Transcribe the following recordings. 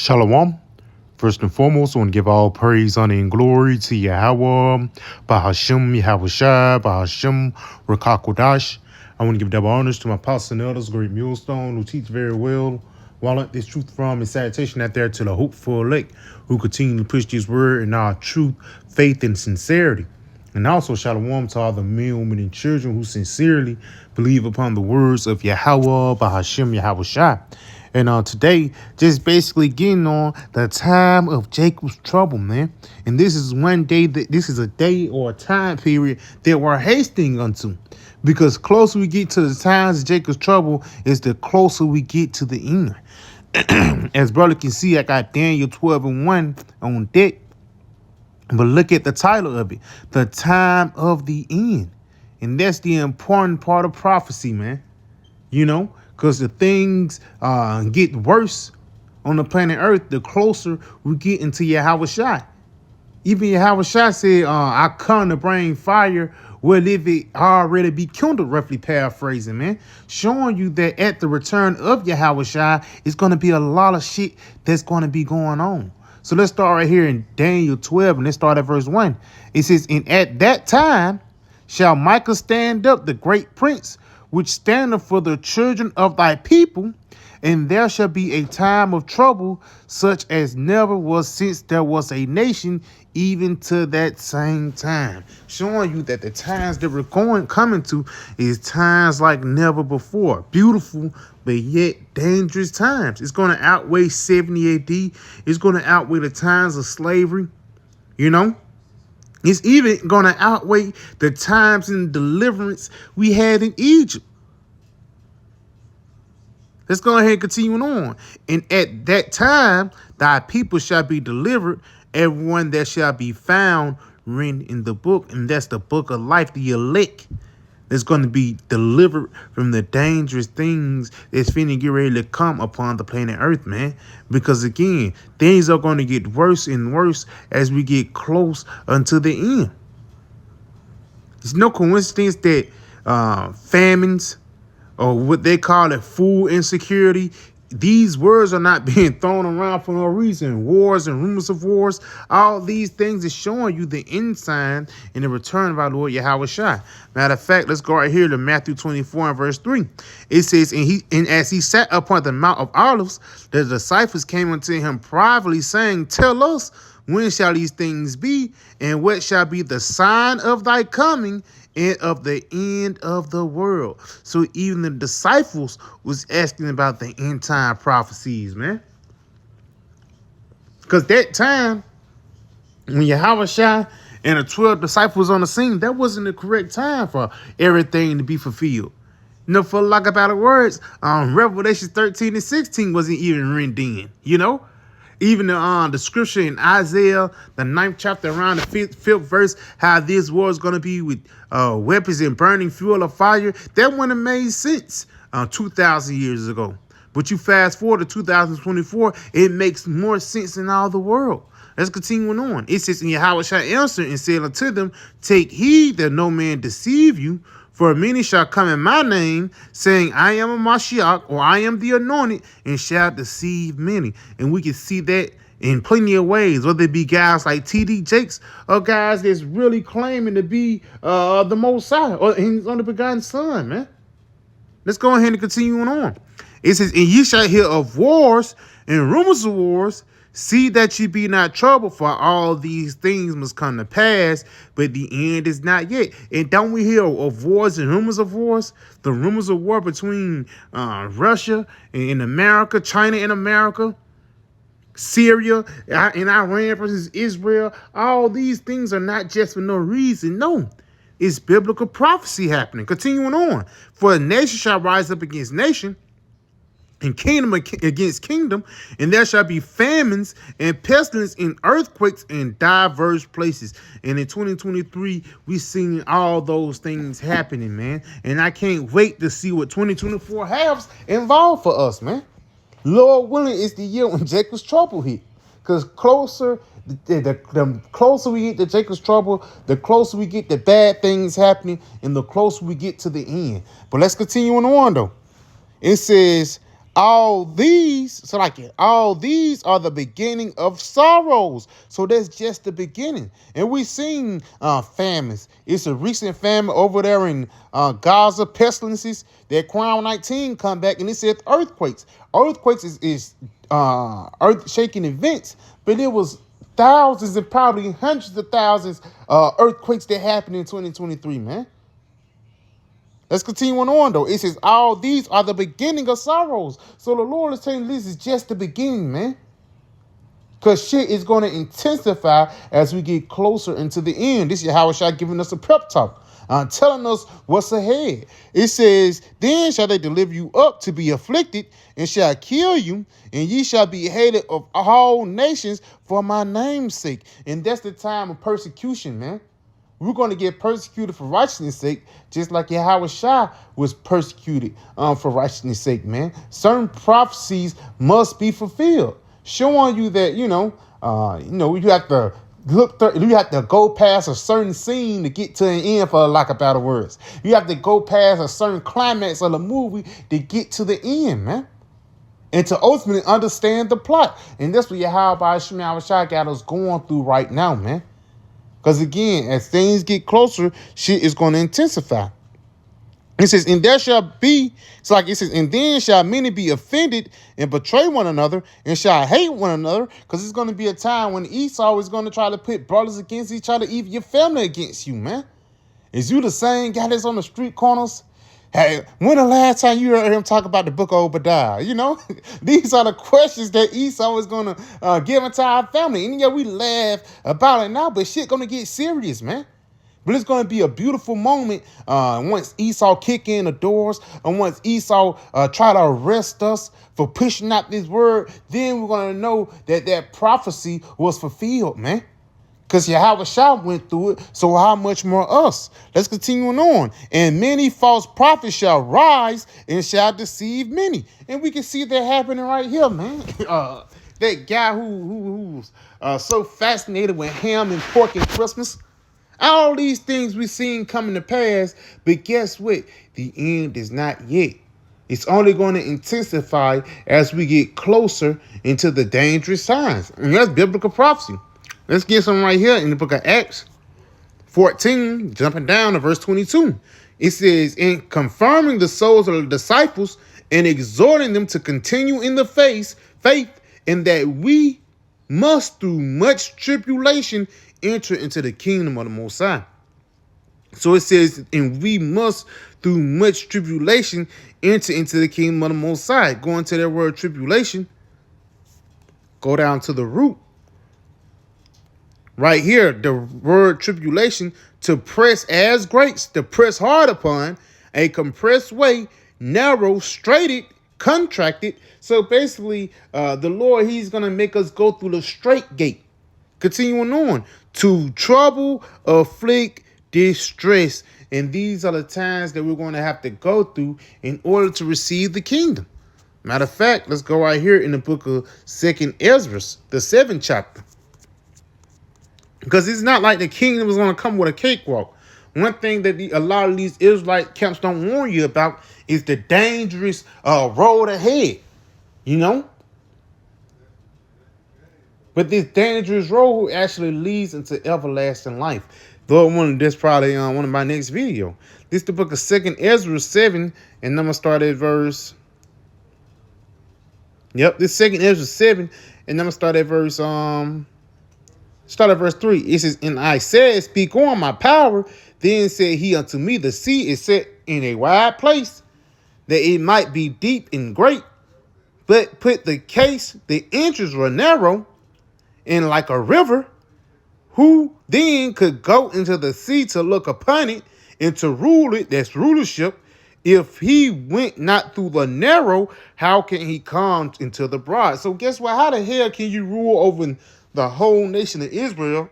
Shalom. First and foremost, I want to give all praise, honor, and glory to Yahweh, Bahashem, Yahweh Shai, Bahashem, Rakakodash. I want to give double honors to my apostles and elders, great millstone, who teach very well. While I learned this truth from and salutation out there to the hopeful elect who continue to push this word in our truth, faith, and sincerity. And also shalom to all the men, women, and children who sincerely believe upon the words of Yahweh, Bahashem, Yahweh Shai. And today, just basically getting on the time of Jacob's trouble, man. And this is one day this is a day or a time period that we're hastening unto. Because closer we get to the times of Jacob's trouble is the closer we get to the end. As brother can see, I got Daniel 12:1 on deck. But look at the title of it, The Time of the End. And that's the important part of prophecy, man. You know, because the things get worse on the planet Earth, the closer we get into Yahweh Shai. Even Yahweh Shai said, I come to bring fire where if it already be kindled, roughly paraphrasing, man. Showing you that at the return of Yahweh Shai, it's going to be a lot of shit that's going to be going on. So let's start right here in Daniel 12, and let's start at verse 1. It says, and at that time shall Michael stand up, the great prince, which standeth for the children of thy people, and there shall be a time of trouble, such as never was since there was a nation, even to that same time. Showing you that the times that we're coming to is times like never before. Beautiful, but yet dangerous times. It's going to outweigh 70 AD. It's going to outweigh the times of slavery, you know. It's even going to outweigh the times and deliverance we had in Egypt. Let's go ahead and continue on. And at that time, thy people shall be delivered, everyone that shall be found written in the book. And that's the book of life, the elect that's going to be delivered from the dangerous things that's finna get ready to come upon the planet Earth, man. Because again, things are going to get worse and worse as we get close unto the end. It's no coincidence that famines, or what they call it, food insecurity, these words are not being thrown around for no reason. Wars and rumors of wars, all these things is showing you the end sign in the return of our Lord Yahweh Shai. Matter of fact, let's go right here to Matthew 24 and verse 3. It says, and as he sat upon the Mount of Olives, the disciples came unto him privately, saying, tell us, when shall these things be, and what shall be the sign of thy coming and of the end of the world? So even the disciples was asking about the end time prophecies, man. Because that time, when Yahweh Shai and the 12 disciples on the scene, that wasn't the correct time for everything to be fulfilled. You know, for lack of better words, Revelation 13 and 16 wasn't even written in, you know. Even the scripture in Isaiah, the 9th chapter, around the 5th verse, how this war is going to be with weapons and burning fuel of fire, that wouldn't have made sense 2,000 years ago. But you fast forward to 2024, it makes more sense in all the world. Let's continue on. It says, and Yahweh shall answer and said unto them, take heed that no man deceive you, for many shall come in my name, saying, I am a Mashiach, or I am the anointed, and shall deceive many. And we can see that in plenty of ways, whether it be guys like T.D. Jakes, or guys that's really claiming to be the Messiah, or his only begotten son, man. Let's go ahead and continue on. It says, and ye shall hear of wars and rumors of wars. See that ye be not troubled, for all these things must come to pass, but the end is not yet. And don't we hear of wars and rumors of wars? The rumors of war between Russia and America, China and America, Syria and Iran versus Israel. All these things are not just for no reason. No, it's biblical prophecy happening. Continuing on. For a nation shall rise up against nation, and kingdom against kingdom, and there shall be famines and pestilence and earthquakes in diverse places. And in 2023, we seen all those things happening, man. And I can't wait to see what 2024 has involved for us, man. Lord willing, it's the year when Jacob's trouble hit. Because the closer we get to Jacob's trouble, the closer we get to bad things happening, and the closer we get to the end. But let's continue on though. It says, All these are the beginning of sorrows. So that's just the beginning. And we seen famines. It's a recent famine over there in Gaza, pestilences. That Crown 19 come back and it said earthquakes. Earthquakes is earth shaking events, but it was thousands and probably hundreds of thousands earthquakes that happened in 2023, man. Let's continue on though. It says, all these are the beginning of sorrows. So the Lord is telling this is just the beginning, man. Because shit is going to intensify as we get closer into the end. This is Yahushua giving us a prep talk, telling us what's ahead. It says, then shall they deliver you up to be afflicted, and shall kill you, and ye shall be hated of all nations for my name's sake. And that's the time of persecution, man. We're going to get persecuted for righteousness' sake, just like Yahushua was persecuted for righteousness' sake, man. Certain prophecies must be fulfilled, showing you that, you have to you have to go past a certain scene to get to an end, for lack of better words. You have to go past a certain climax of the movie to get to the end, man. And to ultimately understand the plot. And that's what Yahushua got us going through right now, man. Because again, as things get closer, shit is going to intensify. It says, and there shall be, and then shall many be offended and betray one another and shall hate one another. Because it's going to be a time when Esau is going to try to pit brothers against each other, even your family against you, man. Is you the same guy that's on the street corners? Hey, when the last time you heard him talk about the book of Obadiah? These are the questions that Esau is going to give into our family. And yeah, we laugh about it now, but shit going to get serious, man. But it's going to be a beautiful moment once Esau kick in the doors, and once Esau try to arrest us for pushing out this word, then we're going to know that that prophecy was fulfilled, man. Because Yahushua went through it, so how much more us? Let's continue on. And many false prophets shall rise and shall deceive many. And we can see that happening right here, man. That guy who's so fascinated with ham and pork and Christmas. All these things we've seen coming to pass, but guess what? The end is not yet. It's only going to intensify as we get closer into the dangerous signs. And that's biblical prophecy. Let's get some right here in the book of Acts 14, jumping down to verse 22. It says, in confirming the souls of the disciples and exhorting them to continue in the faith, and that we must through much tribulation enter into the kingdom of the Most High. So it says, and we must through much tribulation enter into the kingdom of the Most High. Going to that word tribulation, go down to the root. Right here, the word tribulation, to press as grapes, to press hard upon, a compressed way, narrow, straighted, contracted. So basically, the Lord, he's going to make us go through the straight gate. Continuing on, to trouble, afflict, distress. And these are the times that we're going to have to go through in order to receive the kingdom. Matter of fact, let's go right here in the book of 2nd Ezra, the 7th chapter. Because it's not like the kingdom is going to come with a cakewalk. One thing that a lot of these Israelite camps don't warn you about is the dangerous road ahead, But this dangerous road actually leads into everlasting life. Though that's probably one of my next video. This is the book of 2nd Ezra 7, and I'm going to start at verse... Yep, this 2nd Ezra 7, and I'm going to start at verse... Start at verse 3. It says, and I said, speak on my power. Then said he unto me, the sea is set in a wide place, that it might be deep and great. But put the case, the entrance were narrow, and like a river, who then could go into the sea to look upon it, and to rule it, that's rulership. If he went not through the narrow, how can he come into the broad? So guess what? How the hell can you rule over the whole nation of Israel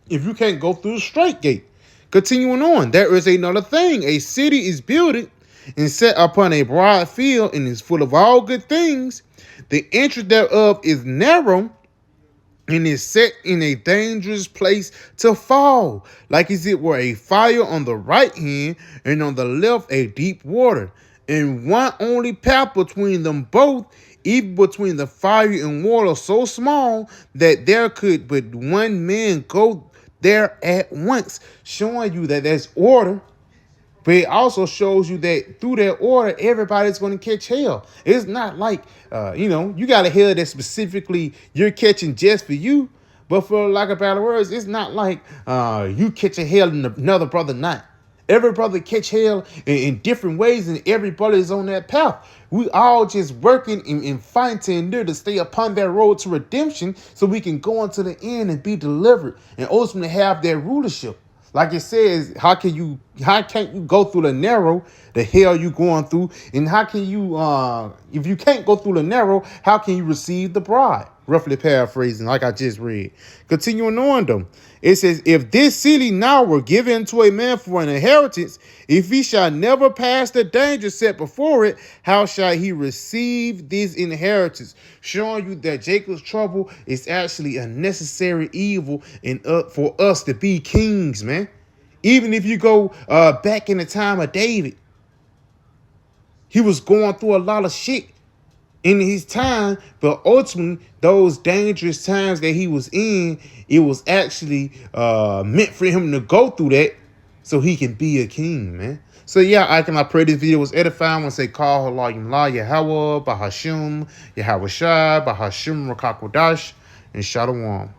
if you can't go through the straight gate? Continuing on, there is another thing. A city is builded and set upon a broad field and is full of all good things. The entrance thereof is narrow and is set in a dangerous place to fall, like as it were a fire on the right hand and on the left a deep water. And one only path between them both, even between the fire and water, so small that there could but one man go there at once, showing you that there's order. But it also shows you that through that order, everybody's going to catch hell. It's not like, you got a hell that specifically you're catching just for you. But for lack of better words, it's not like you catch a hell and another brother not. Every brother catch hell in different ways, and every brother is on that path. We all just working and fighting to stay upon that road to redemption so we can go on to the end and be delivered and ultimately have that rulership. Like it says, how can't you go through the narrow, the hell you going through? And how can you, if you can't go through the narrow, how can you receive the bride? Roughly paraphrasing, like I just read. Continuing on though. It says, if this city now were given to a man for an inheritance, if he shall never pass the danger set before it, how shall he receive this inheritance? Showing you that Jacob's trouble is actually a necessary evil for us to be kings, man. Even if you go back in the time of David, he was going through a lot of shit in his time, but ultimately those dangerous times that he was in, it was actually meant for him to go through that so he can be a king, man. So yeah, I pray this video was edifying. I want to say call Halayim La Yahweh Bahashim Yahweh Shai Bahashim Rakakwadash and Shalom.